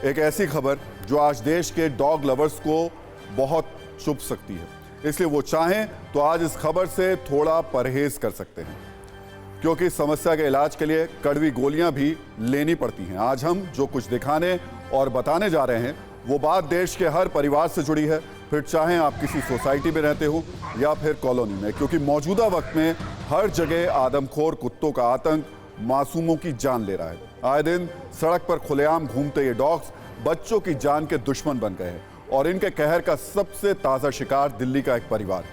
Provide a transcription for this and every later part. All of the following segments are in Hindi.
एक ऐसी खबर जो आज देश के डॉग लवर्स को बहुत चुभ सकती है, इसलिए वो चाहें तो आज इस खबर से थोड़ा परहेज कर सकते हैं, क्योंकि इस समस्या के इलाज के लिए कड़वी गोलियां भी लेनी पड़ती हैं। आज हम जो कुछ दिखाने और बताने जा रहे हैं वो बात देश के हर परिवार से जुड़ी है, फिर चाहे आप किसी सोसाइटी में रहते हो या फिर कॉलोनी में, क्योंकि मौजूदा वक्त में हर जगह आदमखोर कुत्तों का आतंक मासूमों की जान ले रहा है। आए दिन सड़क पर खुलेआम घूमते ये डॉग्स बच्चों की जान के दुश्मन बन गए हैं और इनके कहर का सबसे ताजा शिकार दिल्ली का एक परिवार,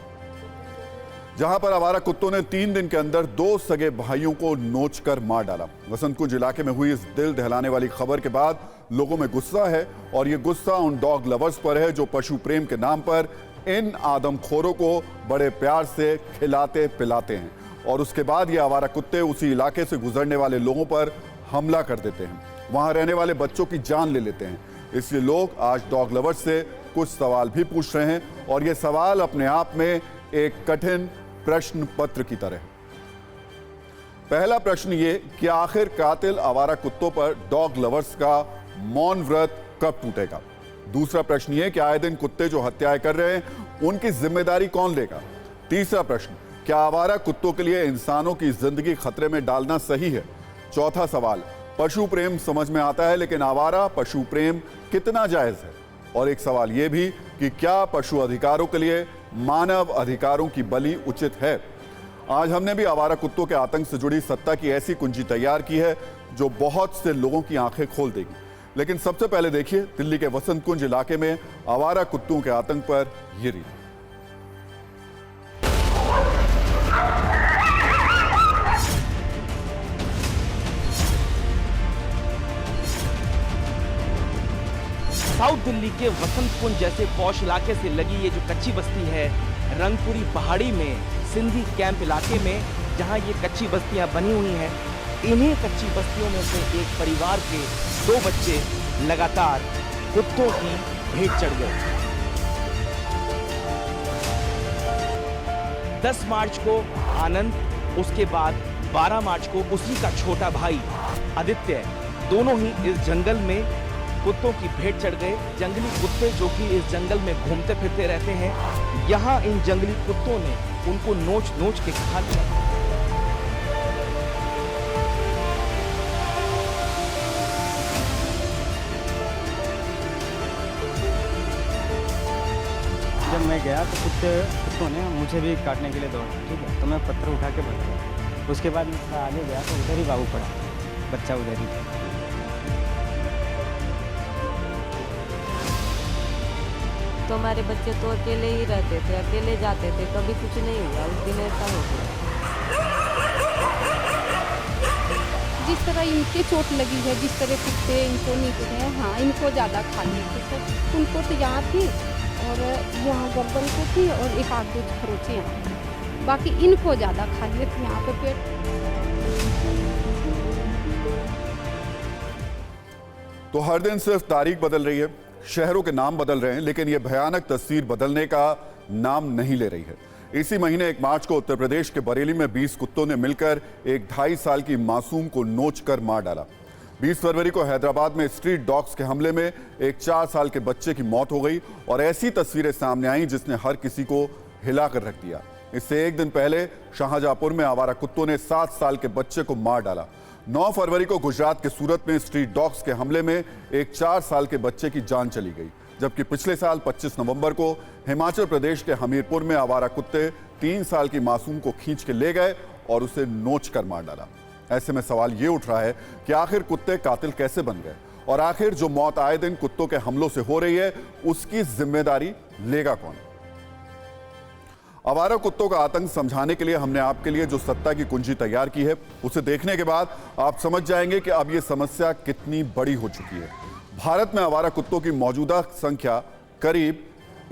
जहां पर आवारा कुत्तों ने 3 दिन के अंदर 2 सगे भाइयों को नोचकर मार डाला। वसंत कुंज इलाके में हुई इस दिल दहलाने वाली खबर के बाद लोगों में गुस्सा है और ये गुस्सा उन डॉग लवर्स पर है जो पशु प्रेम के नाम पर इन आदमखोरों को बड़े प्यार से खिलाते पिलाते हैं और उसके बाद ये आवारा कुत्ते उसी इलाके से गुजरने वाले लोगों पर हमला कर देते हैं, वहां रहने वाले बच्चों की जान ले लेते हैं। इसलिए लोग आज डॉग लवर्स से कुछ सवाल भी पूछ रहे हैं और ये सवाल अपने आप में एक कठिन प्रश्न पत्र की तरह। पहला प्रश्न ये कि आखिर कातिल आवारा कुत्तों पर डॉग लवर्स का मौन व्रत कब टूटेगा। दूसरा प्रश्न ये कि आए दिन कुत्ते जो हत्याएं कर रहे हैं उनकी जिम्मेदारी कौन लेगा। तीसरा प्रश्न, क्या आवारा कुत्तों के लिए इंसानों की जिंदगी खतरे में डालना सही है। चौथा सवाल, पशु प्रेम समझ में आता है लेकिन आवारा पशु प्रेम कितना जायज है। और एक सवाल यह भी कि क्या पशु अधिकारों के लिए मानव अधिकारों की बलि उचित है। आज हमने भी आवारा कुत्तों के आतंक से जुड़ी सत्ता की ऐसी कुंजी तैयार की है जो बहुत से लोगों की आंखें खोल देगी। लेकिन सबसे पहले देखिए दिल्ली के वसंत कुंज इलाके में आवारा कुत्तों के आतंक पर यह रिपोर्ट। साउथ दिल्ली के वसंत कुंज जैसे पॉश इलाके से लगी ये जो कच्ची बस्ती है, रंगपुरी पहाड़ी में सिंधी कैंप इलाके में जहां ये कच्ची बस्तियां बनी हुई हैं, इन्हीं कच्ची बस्तियों में से एक परिवार के 2 बच्चे लगातार कुत्तों की भेंट चढ़ गए। 10 मार्च को आनंद, उसके बाद 12 मार्च को उसी का छोटा भाई आदित्य, दोनों ही इस जंगल में कुत्तों की भेंट चढ़ गए। जंगली कुत्ते जो कि इस जंगल में घूमते फिरते रहते हैं, यहाँ इन जंगली कुत्तों ने उनको नोच नोच के खा लिया। जब मैं गया तो कुत्तों ने मुझे भी काटने के लिए दौड़ा, ठीक है, तो मैं पत्थर उठा के भाग गया। उसके बाद मैं थोड़ा आगे गया तो उधर ही बाबू पड़ा, बच्चा उधर ही था। तो हमारे बच्चे तो अकेले ही रहते थे, अकेले जाते थे, कभी कुछ नहीं हुआ। उस दिन ऐसा हो गया। जिस तरह इनके चोट लगी है, जिस तरह कुत्ते इनको नीचे हैं, हाँ इनको ज़्यादा खा लिए थे। तो उनको तो यहाँ थी और यहाँ गर्दन को थी और एक आध 2 खरोचे यहाँ, बाकी इनको ज़्यादा खा लिए थे यहाँ पे पेट। तो हर दिन सिर्फ तारीख बदल रही है, शहरों के नाम बदल रहे हैं, लेकिन यह भयानक तस्वीर बदलने का नाम नहीं ले रही है। इसी महीने 1 मार्च को उत्तर प्रदेश के बरेली में 20 कुत्तों ने मिलकर एक 2.5 साल की मासूम को नोचकर मार डाला। 20 फरवरी को हैदराबाद में स्ट्रीट डॉग्स के हमले में एक 4 साल के बच्चे की मौत हो गई और ऐसी तस्वीरें सामने आई जिसने हर किसी को हिला कर रख दिया। इससे एक दिन पहले शाहजहांपुर में आवारा कुत्तों ने 7 साल के बच्चे को मार डाला। 9 फरवरी को गुजरात के सूरत में स्ट्रीट डॉग्स के हमले में एक 4 साल के बच्चे की जान चली गई, जबकि पिछले साल 25 नवंबर को हिमाचल प्रदेश के हमीरपुर में आवारा कुत्ते 3 साल की मासूम को खींच के ले गए और उसे नोच कर मार डाला। ऐसे में सवाल ये उठ रहा है कि आखिर कुत्ते कातिल कैसे बन गए और आखिर जो मौत आए दिन कुत्तों के हमलों से हो रही है उसकी जिम्मेदारी लेगा कौन। आवारा कुत्तों का आतंक समझाने के लिए हमने आपके लिए जो सत्ता की कुंजी तैयार की है, उसे देखने के बाद आप समझ जाएंगे कि अब यह समस्या कितनी बड़ी हो चुकी है। भारत में आवारा कुत्तों की मौजूदा संख्या करीब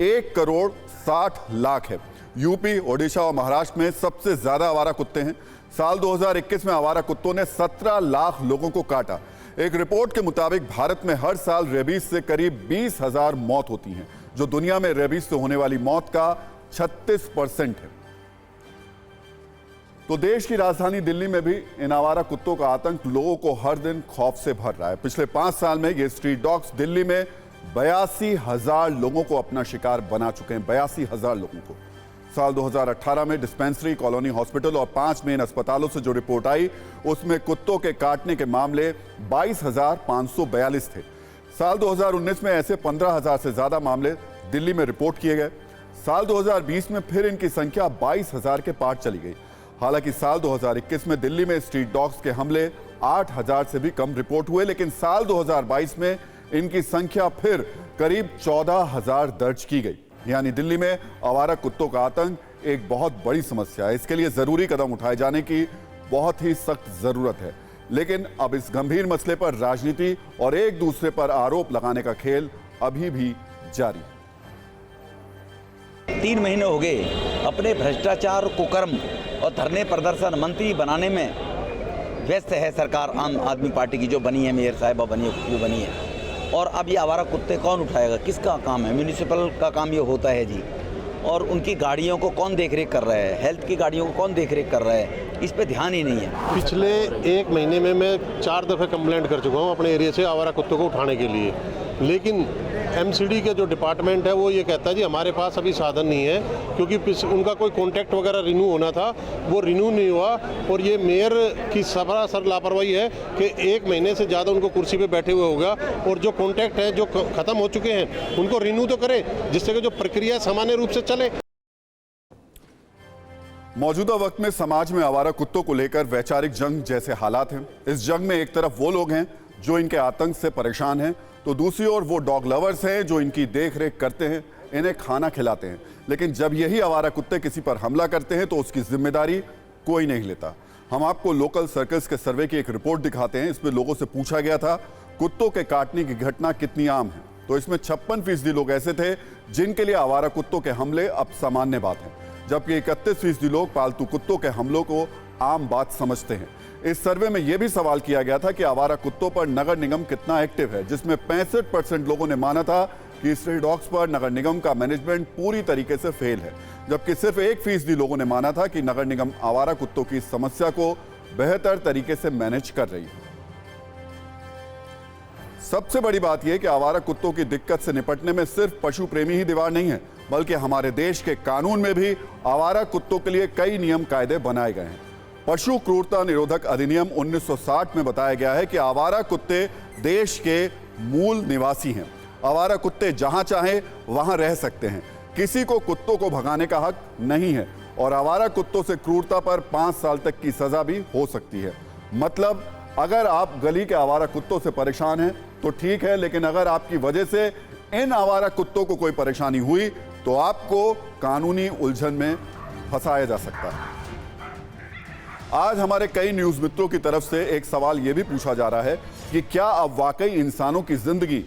1,60,00,000 है। यूपी, ओडिशा और महाराष्ट्र में सबसे ज्यादा आवारा कुत्ते हैं। साल 2021 में आवारा कुत्तों ने 17 लाख लोगों को काटा। एक रिपोर्ट के मुताबिक भारत में हर साल रेबीज से करीब 20,000 मौत होती हैं, जो दुनिया में रेबीज से होने वाली मौत का 36% है। तो देश की राजधानी दिल्ली में भी इन आवारा कुत्तों का आतंक लोगों को हर दिन खौफ से भर रहा है। पिछले 5 साल में ये स्ट्रीट डॉग्स दिल्ली में 82,000 लोगों को अपना शिकार बना चुके हैं। 82,000 लोगों को। साल 2018 में डिस्पेंसरी, कॉलोनी हॉस्पिटल और 5 मेन अस्पतालों से जो रिपोर्ट आई, उसमें कुत्तों के काटने के मामले 22,542 थे। साल 2019 में ऐसे 15,000 से ज्यादा मामले दिल्ली में रिपोर्ट किए गए। साल 2020 में फिर इनकी संख्या 22,000 के पार चली गई। हालांकि साल 2021 में दिल्ली में स्ट्रीट डॉग्स के हमले 8,000 से भी कम रिपोर्ट हुए, लेकिन साल 2022 में इनकी संख्या फिर करीब 14,000 दर्ज की गई। यानी दिल्ली में आवारा कुत्तों का आतंक एक बहुत बड़ी समस्या है। इसके लिए जरूरी कदम उठाए जाने की बहुत ही सख्त जरूरत है। लेकिन अब इस गंभीर मसले पर राजनीति और एक दूसरे पर आरोप लगाने का खेल अभी भी जारी है। 3 महीने हो गए अपने भ्रष्टाचार, कुकर्म और धरने प्रदर्शन मंत्री बनाने में व्यस्त है सरकार आम आदमी पार्टी की, जो बनी है, मेयर साहिबा बनी है, जो बनी है। और अब ये आवारा कुत्ते कौन उठाएगा? किसका काम है? म्यूनिसिपल का काम ये होता है जी। और उनकी गाड़ियों को कौन देखरेख कर रहा है? हेल्थ की गाड़ियों को कौन देखरेख कर रहा है? इस पे ध्यान ही नहीं है। पिछले 1 महीने में मैं 4 दफ़े कंप्लेंट कर चुका हूँ अपने एरिया से आवारा कुत्तों को उठाने के लिए, लेकिन एमसीडी के जो डिपार्टमेंट है वो ये कहता है जी हमारे पास अभी साधन नहीं है, क्योंकि उनका कोई कॉन्ट्रैक्ट वगैरह रिन्यू होना था, वो रिन्यू नहीं हुआ। और ये मेयर की सरासर लापरवाही है कि 1 महीने से ज़्यादा उनको कुर्सी पे बैठे हुए होगा, और जो कॉन्ट्रैक्ट हैं जो ख़त्म हो चुके हैं उनको रिन्यू तो करें, जिससे कि जो प्रक्रिया सामान्य रूप से चले। मौजूदा वक्त में समाज में आवारा कुत्तों को लेकर वैचारिक जंग जैसे हालात हैं। इस जंग में एक तरफ वो लोग हैं जो इनके आतंक से परेशान हैं, तो दूसरी ओर वो डॉग लवर्स हैं जो इनकी देख रेख करते हैं, इन्हें खाना खिलाते हैं। लेकिन जब यही आवारा कुत्ते किसी पर हमला करते हैं तो उसकी जिम्मेदारी कोई नहीं लेता। हम आपको लोकल सर्कल्स के सर्वे की एक रिपोर्ट दिखाते हैं। इसमें लोगों से पूछा गया था कुत्तों के काटने की घटना कितनी आम है, तो इसमें 56% लोग ऐसे थे जिनके लिए आवारा कुत्तों के हमले अब सामान्य बात है, जबकि 31% लोग पालतू कुत्तों के हमलों को आम बात समझते हैं। इस सर्वे में यह भी सवाल किया गया था कि आवारा कुत्तों पर नगर निगम कितना एक्टिव है, जिसमें 65% लोगों ने माना था कि स्ट्रीट डॉग्स पर नगर निगम का मैनेजमेंट पूरी तरीके से फेल है, जबकि सिर्फ 1% लोगों ने माना था कि नगर निगम आवारा कुत्तों की समस्या को बेहतर तरीके से मैनेज कर रही है। सबसे बड़ी बात यह कि आवारा कुत्तों की दिक्कत से निपटने में सिर्फ पशु प्रेमी ही दीवार नहीं है, बल्कि हमारे देश के कानून में भी आवारा कुत्तों के लिए कई नियम कायदे बनाए गए हैं। पशु क्रूरता निरोधक अधिनियम 1960 में बताया गया है कि आवारा कुत्ते देश के मूल निवासी हैं। आवारा कुत्ते जहां चाहे वहां रह सकते हैं, किसी को कुत्तों को भगाने का हक नहीं है, और आवारा कुत्तों से क्रूरता पर 5 साल तक की सजा भी हो सकती है। मतलब अगर आप गली के आवारा कुत्तों से परेशान हैं तो ठीक है, लेकिन अगर आपकी वजह से इन आवारा कुत्तों को कोई परेशानी हुई तो आपको कानूनी उलझन में फंसाया जा सकता है। आज हमारे कई न्यूज मित्रों की तरफ से एक सवाल यह भी पूछा जा रहा है कि क्या अब वाकई इंसानों की जिंदगी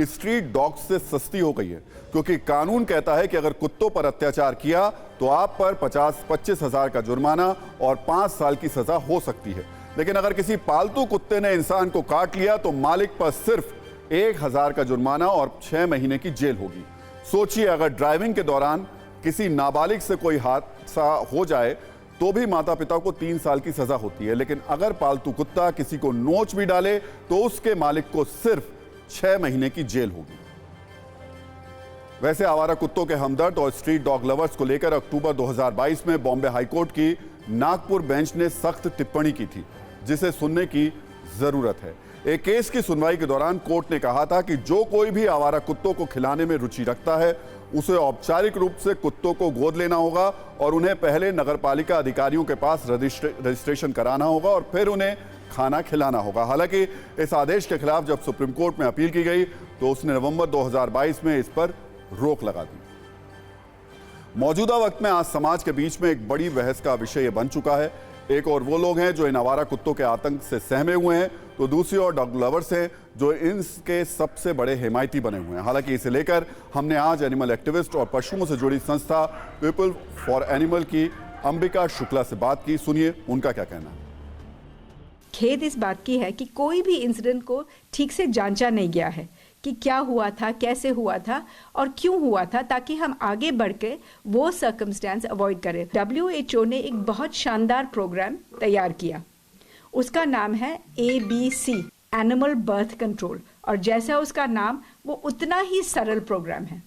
स्ट्रीट डॉग्स से सस्ती हो गई है, क्योंकि कानून कहता है कि अगर कुत्तों पर अत्याचार किया तो आप पर 50-25 हजार का जुर्माना और 5 साल की सजा हो सकती है, लेकिन अगर किसी पालतू कुत्ते ने इंसान को काट लिया तो मालिक पर सिर्फ 1,000 का जुर्माना और 6 महीने की जेल होगी। सोचिए, अगर ड्राइविंग के दौरान किसी नाबालिग से कोई हादसा हो जाए तो भी माता पिता को 3 साल की सजा होती है, लेकिन अगर पालतू कुत्ता किसी को नोच भी डाले तो उसके मालिक को सिर्फ 6 महीने की जेल होगी। वैसे आवारा कुत्तों के हमदर्द और स्ट्रीट डॉग लवर्स को लेकर अक्टूबर 2022 में बॉम्बे हाईकोर्ट की नागपुर बेंच ने सख्त टिप्पणी की थी, जिसे सुनने की जरूरत है। एक केस की सुनवाई के दौरान कोर्ट ने कहा था कि जो कोई भी आवारा कुत्तों को खिलाने में रुचि रखता है उसे औपचारिक रूप से कुत्तों को गोद लेना होगा और उन्हें पहले नगरपालिका अधिकारियों के पास रजिस्ट्रेशन कराना होगा और फिर उन्हें खाना खिलाना होगा। हालांकि इस आदेश के खिलाफ जब सुप्रीम कोर्ट में अपील की गई तो उसने नवंबर 2022 में इस पर रोक लगा दी। मौजूदा वक्त में आज समाज के बीच में एक बड़ी बहस का विषय यह बन चुका है। एक और वो लोग हैं जो इन आवारा कुत्तों के आतंक से सहमे हुए हैं, तो दूसरी ओर डॉग लवर्स हैं जो इनके सबसे बड़े हिमायती बने हुए हैं। हालांकि इसे लेकर हमने आज एनिमल एक्टिविस्ट और पशुओं से जुड़ी संस्था पीपल फॉर एनिमल की अंबिका शुक्ला से बात की। सुनिए उनका क्या कहना है। खेद इस बात की है कि कोई भी इंसिडेंट को ठीक से जांचा नहीं गया है कि क्या हुआ था, कैसे हुआ था और क्यों हुआ था, ताकि हम आगे बढ़ के वो सर्कमस्टेंस अवॉइड करें। WHO ने एक बहुत शानदार प्रोग्राम तैयार किया, उसका नाम है ABC, एनिमल बर्थ कंट्रोल, और जैसा उसका नाम वो उतना ही सरल प्रोग्राम है।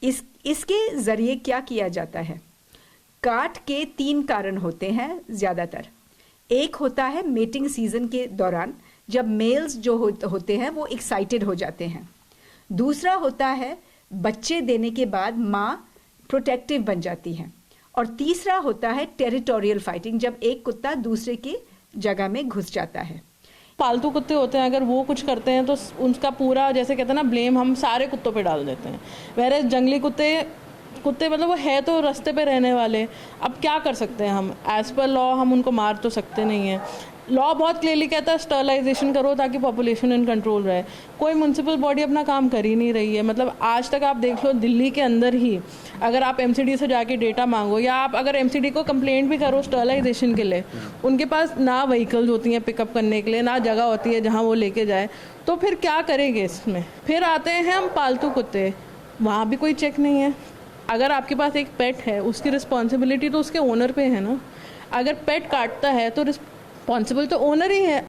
इसके ज़रिए क्या किया जाता है, काट के 3 कारण होते हैं ज़्यादातर। एक होता है मेटिंग सीजन के दौरान, जब मेल्स जो होते हैं वो एक्साइटेड हो जाते हैं। दूसरा होता है बच्चे देने के बाद माँ प्रोटेक्टिव बन जाती है। और तीसरा होता है टेरिटोरियल फाइटिंग, जब एक कुत्ता दूसरे की जगह में घुस जाता है। पालतू कुत्ते होते हैं, अगर वो कुछ करते हैं तो उनका पूरा, जैसे कहते हैं ना, ब्लेम हम सारे कुत्तों पे डाल देते हैं। वैसे जंगली कुत्ते मतलब वो है तो रास्ते पे रहने वाले, अब क्या कर सकते हैं हम? एज पर लॉ हम उनको मार तो सकते नहीं हैं। लॉ बहुत क्लियरली कहता है स्टरलाइजेशन करो ताकि पॉपुलेशन इन कंट्रोल रहे। कोई म्यूनसिपल बॉडी अपना काम कर ही नहीं रही है। मतलब आज तक आप देख लो, दिल्ली के अंदर ही अगर आप MCD से जाके डेटा मांगो, या आप अगर MCD को कंप्लेंट भी करो स्टरलाइजेशन के लिए, उनके पास ना व्हीकल्स होती हैं पिकअप करने के लिए, ना जगह होती है जहाँ वो लेके जाए, तो फिर क्या करेंगे इसमें? फिर आते हैं हम पालतू कुत्ते, वहाँ भी कोई चेक नहीं है। अगर आपके पास एक पेट है, उसकी रिस्पॉन्सिबिलिटी तो उसके ओनर पे है ना। अगर पेट काटता है तो रिस्पॉन्सिबल तो ओनर ही है।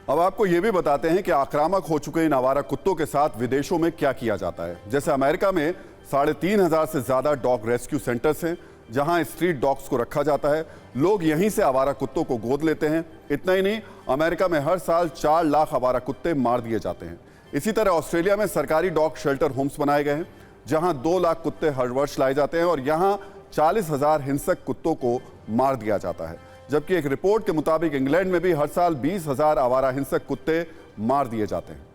अब आपको यह भी बताते हैं कि आक्रामक हो चुके इन आवारा कुत्तों के साथ विदेशों में क्या किया जाता है। जैसे अमेरिका में 3,500 से ज्यादा डॉग रेस्क्यू सेंटर्स हैं, जहां स्ट्रीट डॉग्स को रखा जाता है। लोग यहीं से आवारा कुत्तों को गोद लेते हैं। इतना ही नहीं, अमेरिका में हर साल 4 लाख आवारा कुत्ते मार दिए जाते हैं। इसी तरह ऑस्ट्रेलिया में सरकारी डॉग शेल्टर होम्स बनाए गए हैं, जहां 2 लाख कुत्ते हर वर्ष लाए जाते हैं और यहां 40,000 हिंसक कुत्तों को मार दिया जाता है। जबकि एक रिपोर्ट के मुताबिक इंग्लैंड में भी हर साल 20,000 आवारा हिंसक कुत्ते मार दिए जाते हैं।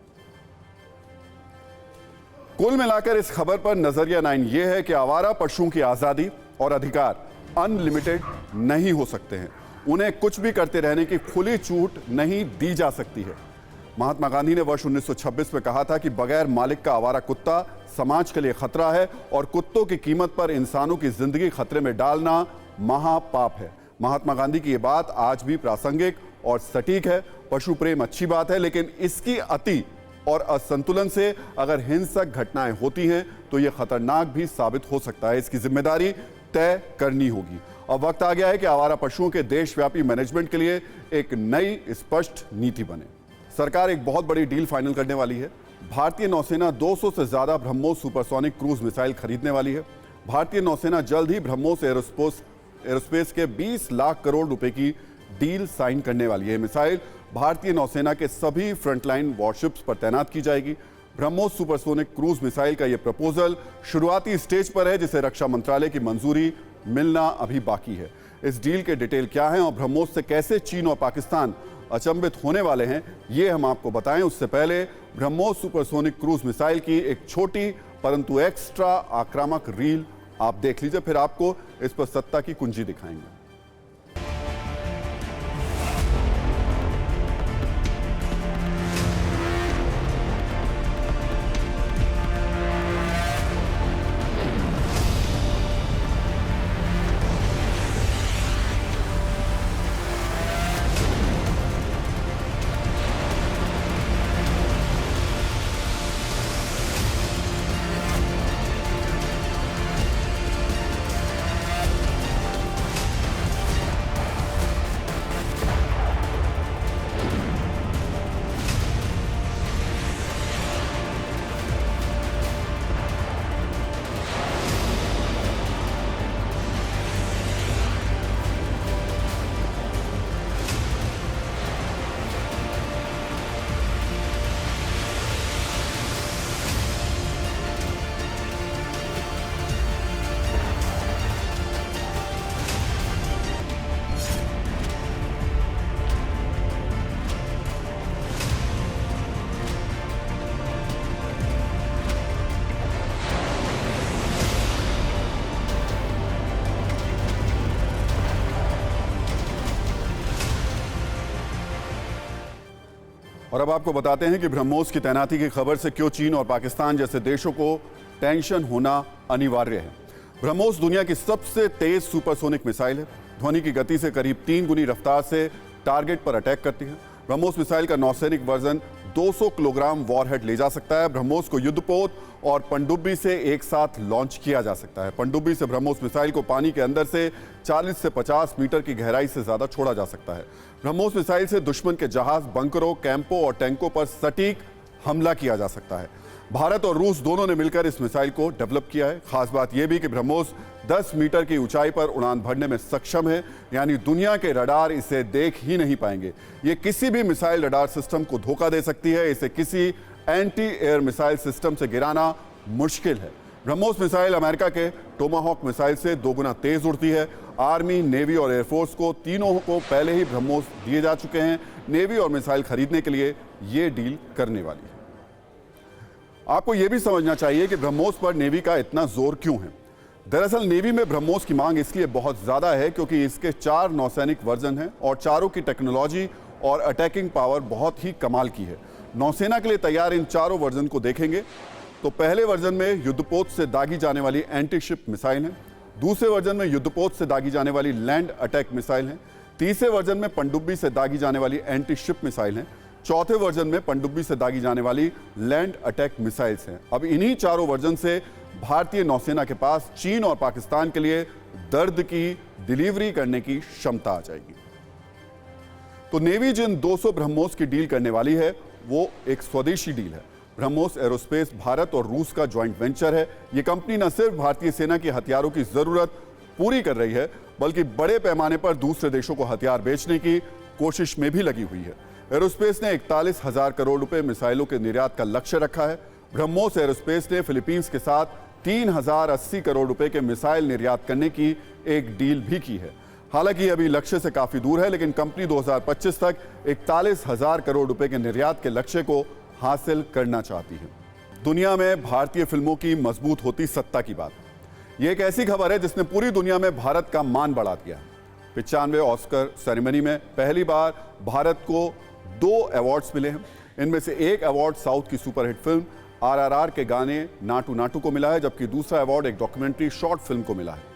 कुल मिलाकर इस खबर पर नजरिया 9 यह है कि आवारा पशुओं की आजादी और अधिकार अनलिमिटेड नहीं हो सकते हैं। उन्हें कुछ भी करते रहने की खुली छूट नहीं दी जा सकती है। महात्मा गांधी ने वर्ष 1926 में कहा था कि बगैर मालिक का आवारा कुत्ता समाज के लिए खतरा है और कुत्तों की कीमत पर इंसानों की जिंदगी खतरे में डालना महापाप है। महात्मा गांधी की यह बात आज भी प्रासंगिक और सटीक है। पशु प्रेम अच्छी बात है, लेकिन इसकी अति और असंतुलन से अगर हिंसक घटनाएं होती हैं तो यह खतरनाक भी साबित हो सकता है। इसकी जिम्मेदारी तय करनी होगी। अब वक्त आ गया है कि आवारा पशुओं के देशव्यापी मैनेजमेंट के लिए एक नई स्पष्ट नीति बने। सरकार एक बहुत बड़ी डील फाइनल करने वाली है। भारतीय नौसेना 200 से ज्यादा ब्रह्मोस सुपरसोनिक क्रूज मिसाइल खरीदने वाली है। भारतीय नौसेना जल्द ही ब्रह्मोस एरोस्पेस के 20 लाख करोड़ रुपए की डील साइन करने वाली है। मिसाइल भारतीय नौसेना के सभी फ्रंटलाइन वॉरशिप्स पर तैनात की जाएगी। ब्रह्मोस सुपरसोनिक क्रूज मिसाइल का यह प्रपोजल शुरुआती स्टेज पर है, जिसे रक्षा मंत्रालय की मंजूरी मिलना अभी बाकी है। इस डील के डिटेल क्या हैं और ब्रह्मोस से कैसे चीन और पाकिस्तान अचंभित होने वाले हैं, ये हम आपको बताएं। उससे पहले ब्रह्मोस सुपरसोनिक क्रूज मिसाइल की एक छोटी परंतु एक्स्ट्रा आक्रामक रील आप देख लीजिए, फिर आपको इस पर सत्ता की कुंजी दिखाएंगे। और अब आपको बताते हैं कि ब्रह्मोस की तैनाती की खबर से क्यों चीन और पाकिस्तान जैसे देशों को टेंशन होना अनिवार्य है। ब्रह्मोस दुनिया की सबसे तेज सुपरसोनिक मिसाइल है। ध्वनि की गति से करीब 3 गुनी रफ्तार से टारगेट पर अटैक करती है। ब्रह्मोस मिसाइल का नौसैनिक वर्जन 200 किलोग्राम वॉरहेड ले जा सकता है। ब्रह्मोस को युद्धपोत और पनडुब्बी से एक साथ लॉन्च किया जा सकता है। पनडुब्बी से ब्रह्मोस मिसाइल को पानी के अंदर से 40 से 50 मीटर की गहराई से ज्यादा छोड़ा जा सकता है। ब्रह्मोस मिसाइल से दुश्मन के जहाज, बंकरों, कैंपों और टैंकों पर सटीक हमला किया जा सकता है। भारत और रूस दोनों ने मिलकर इस मिसाइल को डेवलप किया है। खास बात यह भी कि ब्रह्मोस 10 मीटर की ऊंचाई पर उड़ान भरने में सक्षम है, यानी दुनिया के रडार इसे देख ही नहीं पाएंगे। ये किसी भी मिसाइल रडार सिस्टम को धोखा दे सकती है। इसे किसी एंटी एयर मिसाइल सिस्टम से गिराना मुश्किल है। ब्रह्मोस मिसाइल अमेरिका के टोमाहॉक मिसाइल से 2 गुना तेज उड़ती है। आर्मी, नेवी और एयरफोर्स को तीनों को पहले ही ब्रह्मोस दिए जा चुके हैं। नेवी और मिसाइल खरीदने के लिए ये डील करने वाली है। आपको यह भी समझना चाहिए कि ब्रह्मोस पर नेवी का इतना जोर क्यों है। दरअसल नेवी में ब्रह्मोस की मांग इसलिए बहुत ज्यादा है क्योंकि इसके 4 नौसैनिक वर्जन हैं और चारों की टेक्नोलॉजी और अटैकिंग पावर बहुत ही कमाल की है। नौसेना के लिए तैयार इन चारों वर्जन को देखेंगे तो पहले वर्जन में युद्धपोत से दागी जाने वाली एंटी शिप मिसाइल है। दूसरे वर्जन में युद्धपोत से दागी जाने वाली लैंड अटैक मिसाइल है। तीसरे वर्जन में पनडुब्बी से दागी जाने वाली एंटी शिप मिसाइल है। चौथे वर्जन में पनडुब्बी से दागी जाने वाली लैंड अटैक मिसाइल्स हैं। अब इन्हीं चारों वर्जन से भारतीय नौसेना के पास चीन और पाकिस्तान के लिए दर्द की डिलीवरी करने की क्षमता आ जाएगी। तो नेवी जिन 200 ब्रह्मोस की डील करने वाली है वो एक स्वदेशी डील है। ब्रह्मोस एरोस्पेस भारत और रूस का ज्वाइंट वेंचर है। ये कंपनी न सिर्फ भारतीय सेना की हथियारों की जरूरत पूरी कर रही है बल्कि बड़े पैमाने पर दूसरे देशों को हथियार बेचने की कोशिश में भी लगी हुई है। एरोस्पेस ने 41,000 करोड़ रुपए मिसाइलों के निर्यात का लक्ष्य रखा है। ब्रह्मोस एरोस्पेस ने फिलीपींस के साथ 3,080 करोड़ रुपए के मिसाइल निर्यात करने की एक डील भी की है। हालांकि अभी लक्ष्य से काफी दूर है, लेकिन कंपनी 2025 तक 41,000 करोड़ रुपए के निर्यात के लक्ष्य को हासिल करना चाहती है। दुनिया में भारतीय फिल्मों की मजबूत होती सत्ता की बात, यह एक ऐसी खबर है जिसने पूरी दुनिया में भारत का मान बढ़ा दिया। 95वें ऑस्कर सेरेमनी में पहली बार भारत को 2 अवार्ड्स मिले हैं। इनमें से एक अवार्ड साउथ की सुपरहिट फिल्म RRR के गाने नाटू नाटू को मिला है, जबकि दूसरा अवार्ड एक डॉक्यूमेंट्री शॉर्ट फिल्म को मिला है।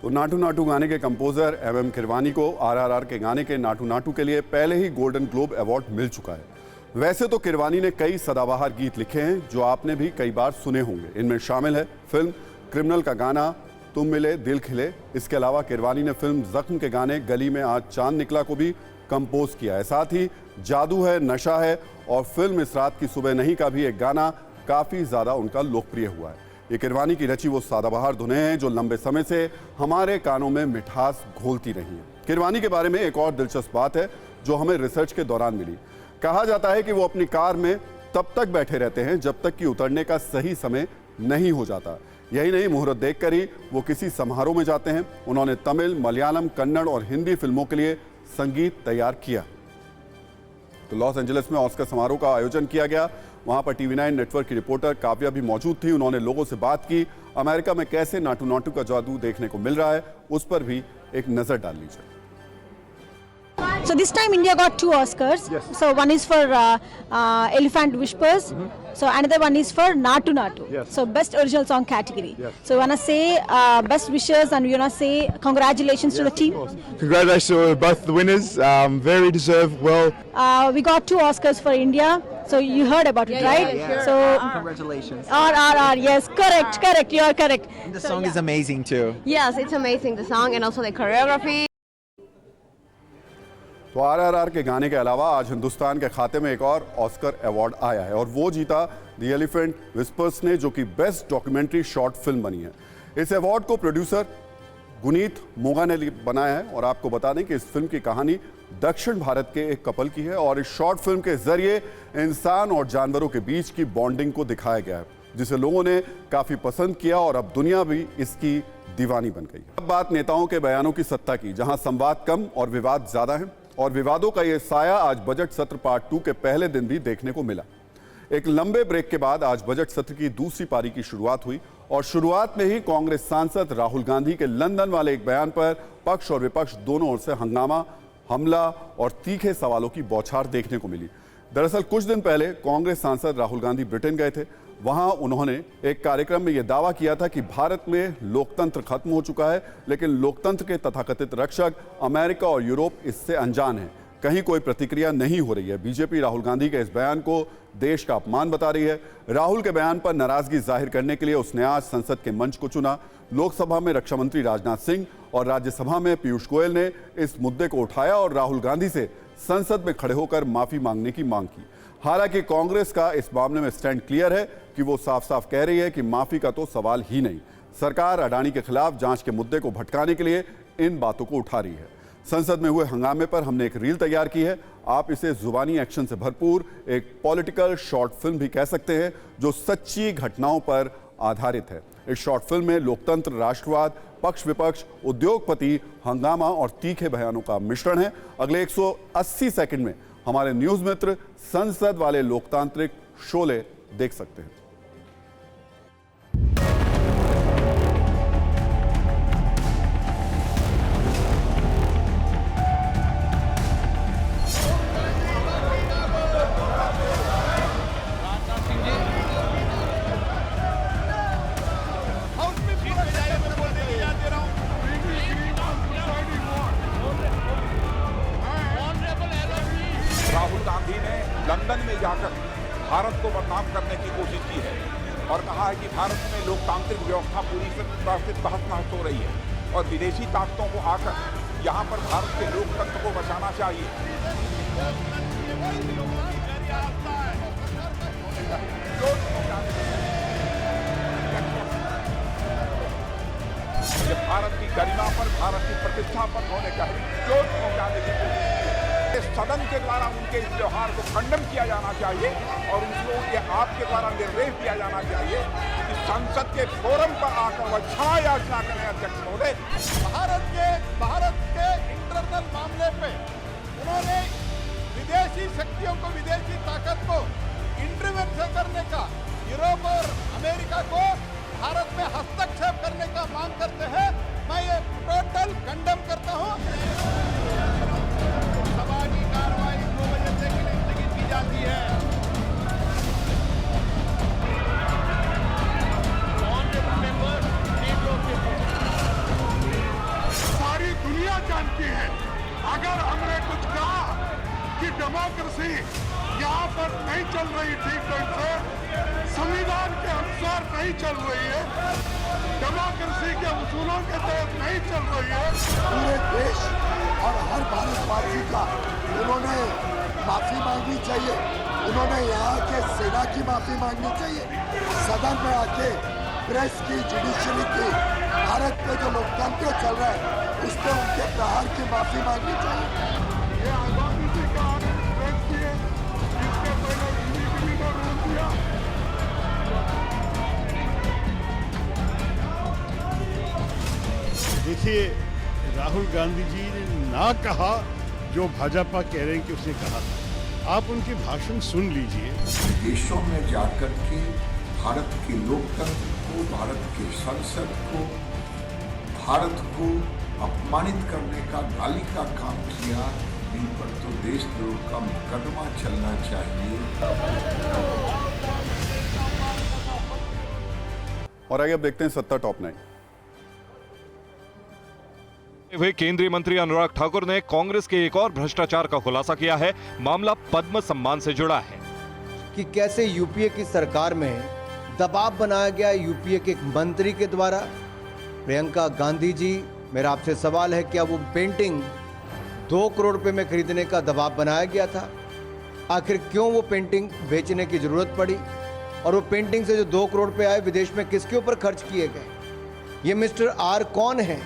तो नाटू नाटू गाने के कंपोजर MM किरवानी को RRR के गाने के नाटू नाटू के लिए पहले ही गोल्डन ग्लोब अवार्ड मिल चुका है। वैसे तो किरवानी ने कई सदाबहार गीत लिखे हैं जो आपने भी कई बार सुने होंगे। इनमें शामिल है फिल्म क्रिमिनल का गाना तुम मिले दिल खिले। इसके अलावा किरवानी ने फिल्म जख्म के गाने गली में आज चांद निकला को भी कंपोज किया है। साथ ही जादू है, नशा है और फिल्म इस रात की सुबह नहीं का भी एक गाना काफी ज्यादा उनका लोकप्रिय हुआ है। ये किरवानी की रची वो सदाबहार धुनें हैं जो लंबे समय से हमारे कानों में मिठास घोलती रही हैं। किरवानी के बारे में एक और दिलचस्प बात है जो हमें रिसर्च के दौरान मिली। कहा जाता है कि वो अपनी कार में तब तक बैठे रहते हैं जब तक कि उतरने का सही समय नहीं हो जाता। यही नहीं, मुहूर्त देखकर ही वो किसी समारोह में जाते हैं। उन्होंने तमिल, मलयालम, कन्नड़ और हिंदी फिल्मों के लिए संगीत तैयार किया। तो लॉस एंजलिस में ऑस्कर समारोह का आयोजन किया गया। वहां पर TV9 नेटवर्क की रिपोर्टर काव्या भी मौजूद थी। उन्होंने लोगों से बात की। अमेरिका में कैसे नाटू नाटू का जादू देखने को मिल रहा है उस पर भी एक नजर डाल लीजिए। So this time India got 2 Oscars. Yes. So one is for Elephant Whispers. So another one is for Naatu Naatu. Yes. So best original song category. Yes. So we wanna say best wishes and we wanna say congratulations to the team. Congratulations to both the winners. Very deserved. Well. We got 2 Oscars for India. So you heard about it, right? Yeah, sure. So congratulations. RRR. Yes, correct. You are correct. And the song is amazing too. Yes, it's amazing, the song and also the choreography. तो RRR के गाने के अलावा आज हिंदुस्तान के खाते में एक और ऑस्कर अवार्ड आया है और वो जीता द एलिफेंट विस्पर्स ने, जो कि बेस्ट डॉक्यूमेंट्री शॉर्ट फिल्म बनी है। इस अवार्ड को प्रोड्यूसर गुनीत मोगा ने बनाया है और आपको बता दें कि इस फिल्म की कहानी दक्षिण भारत के एक कपल की है और इस शॉर्ट फिल्म के जरिए इंसान और जानवरों के बीच की बॉन्डिंग को दिखाया गया है, जिसे लोगों ने काफी पसंद किया और अब दुनिया भी इसकी दीवानी बन गई। अब बात नेताओं के बयानों की सत्ता की, जहां संवाद कम और विवाद ज्यादा है और विवादों का यह साया आज बजट सत्र पार्ट 2 के पहले दिन भी देखने को मिला। एक लंबे ब्रेक के बाद आज बजट सत्र की दूसरी पारी की शुरुआत हुई और शुरुआत में ही कांग्रेस सांसद राहुल गांधी के लंदन वाले एक बयान पर पक्ष और विपक्ष दोनों ओर से हंगामा, हमला और तीखे सवालों की बौछार देखने को मिली। दरअसल कुछ दिन पहले कांग्रेस सांसद राहुल गांधी ब्रिटेन गए थे। वहां उन्होंने एक कार्यक्रम में यह दावा किया था कि भारत में लोकतंत्र खत्म हो चुका है, लेकिन लोकतंत्र के तथाकथित रक्षक अमेरिका और यूरोप इससे अनजान है। कहीं कोई प्रतिक्रिया नहीं हो रही है। बीजेपी राहुल गांधी के इस बयान को देश का अपमान बता रही है। राहुल के बयान पर नाराजगी जाहिर करने के लिए उसने आज संसद के मंच को चुना। लोकसभा में रक्षा मंत्री राजनाथ सिंह और राज्यसभा में पीयूष गोयल ने इस मुद्दे को उठाया और राहुल गांधी से संसद में खड़े होकर माफी मांगने की मांग की। हालांकि कांग्रेस का इस मामले में स्टैंड क्लियर है कि वो साफ साफ कह रही है कि माफी का तो सवाल ही नहीं। सरकार अडानी के खिलाफ जांच के मुद्दे को भटकाने के लिए इन बातों को उठा रही है। संसद में हुए हंगामे पर हमने एक रील तैयार की है। आप इसे जुबानी एक्शन से भरपूर एक पॉलिटिकल शॉर्ट फिल्म भी कह सकते हैं, जो सच्ची घटनाओं पर आधारित है। इस शॉर्ट फिल्म में लोकतंत्र, राष्ट्रवाद, पक्ष विपक्ष, उद्योगपति, हंगामा और तीखे बयानों का मिश्रण है। अगले 180 सेकंड में हमारे न्यूज मित्र संसद वाले लोकतांत्रिक शोले देख सकते हैं। राहुल गांधी ने लंदन में जाकर भारत को बदनाम करने की कोशिश की है और कहा है कि भारत में लोकतांत्रिक व्यवस्था पूरी तरह से तहस-नहस हो रही है और विदेशी ताकतों को आकर यहां पर भारत के लोकतंत्र को बचाना चाहिए। भारत की गरिमा पर, भारत की प्रतिष्ठा पर होने का चोट पहुंचाने की कोशिश सदन के द्वारा उनके इस व्यवहार को खंडन किया जाना चाहिए और उनको ये आपके द्वारा निर्देश दिया जाना चाहिए कि संसद के फोरम पर आकर वह क्षमा याचना करें। अध्यक्ष महोदय, भारत के इंटरनल मामले पे उन्होंने विदेशी शक्तियों को, विदेशी ताकत को इंटरवेंशन करने का, यूरोप और अमेरिका को भारत में हस्तक्षेप करने का मांग करते हैं। मैं ये टोटल कंडेम करता हूँ। सभा की कार्रवाई 2 बजे से के लिए स्थगित की जाती है। सारी दुनिया जानती है, अगर हमने कुछ कहा कि डेमोक्रेसी यहाँ पर नहीं चल रही ठीक ढंग से, संविधान के अनुसार नहीं चल रही है, डेमोक्रेसी के उसूलों के तहत नहीं चल रही है, पूरे देश और हर भारतवासी का उन्होंने माफी मांगनी चाहिए। उन्होंने यहाँ के सेना की माफी मांगनी चाहिए, सदन में आके प्रेस की, जुडिशरी की, भारत में जो लोकतंत्र चल रहा है उस पर उनके प्रहार की माफी मांगनी चाहिए। ये आजादी जी का प्रेस की है, जिसके पहले दिल्ली को रोक दिया। देखिए, राहुल गांधी जी ने ना कहा जो भाजपा कह रहे हैं कि उसने कहा था। आप उनके भाषण सुन लीजिए। देशों में जाकर के भारत के लोकतंत्र को, भारत के संसद को, भारत को अपमानित करने का, गाली का काम किया। इन पर तो देशद्रोह का मुकदमा चलना चाहिए। और आगे अब देखते हैं सत्ता टॉप 9। हुए केंद्रीय मंत्री अनुराग ठाकुर ने कांग्रेस के एक और भ्रष्टाचार का खुलासा किया है। मामला पद्म सम्मान से जुड़ा है कि कैसे यूपीए की सरकार में दबाव बनाया गया यूपीए के एक मंत्री के द्वारा। प्रियंका गांधी जी, मेरा आपसे सवाल है, क्या वो पेंटिंग 2 करोड़ रुपए में खरीदने का दबाव बनाया गया था? आखिर क्यों वो पेंटिंग बेचने की जरूरत पड़ी? और वो पेंटिंग से जो 2 करोड़ रुपए आए विदेश में किसके ऊपर खर्च किए गए? ये मिस्टर आर कौन है?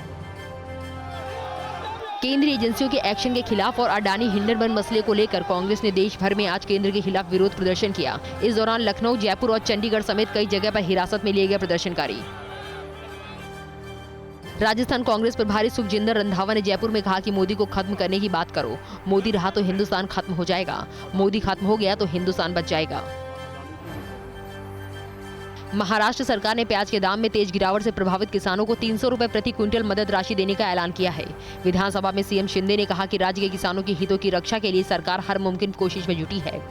केंद्रीय एजेंसियों के एक्शन के खिलाफ और अडानी हिंडनबर्ग मसले को लेकर कांग्रेस ने देश भर में आज केंद्र के खिलाफ विरोध प्रदर्शन किया। इस दौरान लखनऊ, जयपुर और चंडीगढ़ समेत कई जगह पर हिरासत में लिए गए प्रदर्शनकारी। राजस्थान कांग्रेस प्रभारी सुखजिंदर रंधावा ने जयपुर में कहा कि मोदी को खत्म करने की बात करो। मोदी रहा तो हिंदुस्तान खत्म हो जाएगा, मोदी खत्म हो गया तो हिंदुस्तान बच जाएगा। महाराष्ट्र सरकार ने प्याज के दाम में तेज गिरावट से प्रभावित किसानों को 300 रुपए प्रति क्विंटल मदद राशि देने का ऐलान किया है। विधानसभा में सीएम शिंदे ने कहा कि राज्य के किसानों के हितों की रक्षा के लिए सरकार हर मुमकिन कोशिश में जुटी है।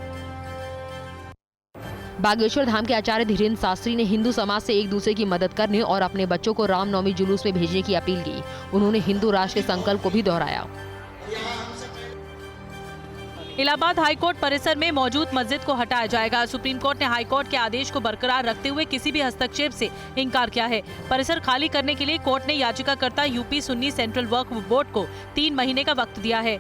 बागेश्वर धाम के आचार्य धीरेन्द्र शास्त्री ने हिंदू समाज से एक दूसरे की मदद करने और अपने बच्चों को रामनवमी जुलूस में भेजने की अपील की। उन्होंने हिंदू राष्ट्र के संकल्प को भी दोहराया। इलाहाबाद हाईकोर्ट परिसर में मौजूद मस्जिद को हटाया जाएगा। सुप्रीम कोर्ट ने हाईकोर्ट के आदेश को बरकरार रखते हुए किसी भी हस्तक्षेप से इनकार किया है। परिसर खाली करने के लिए कोर्ट ने याचिकाकर्ता यूपी सुन्नी सेंट्रल वक्फ बोर्ड को 3 महीने का वक्त दिया है।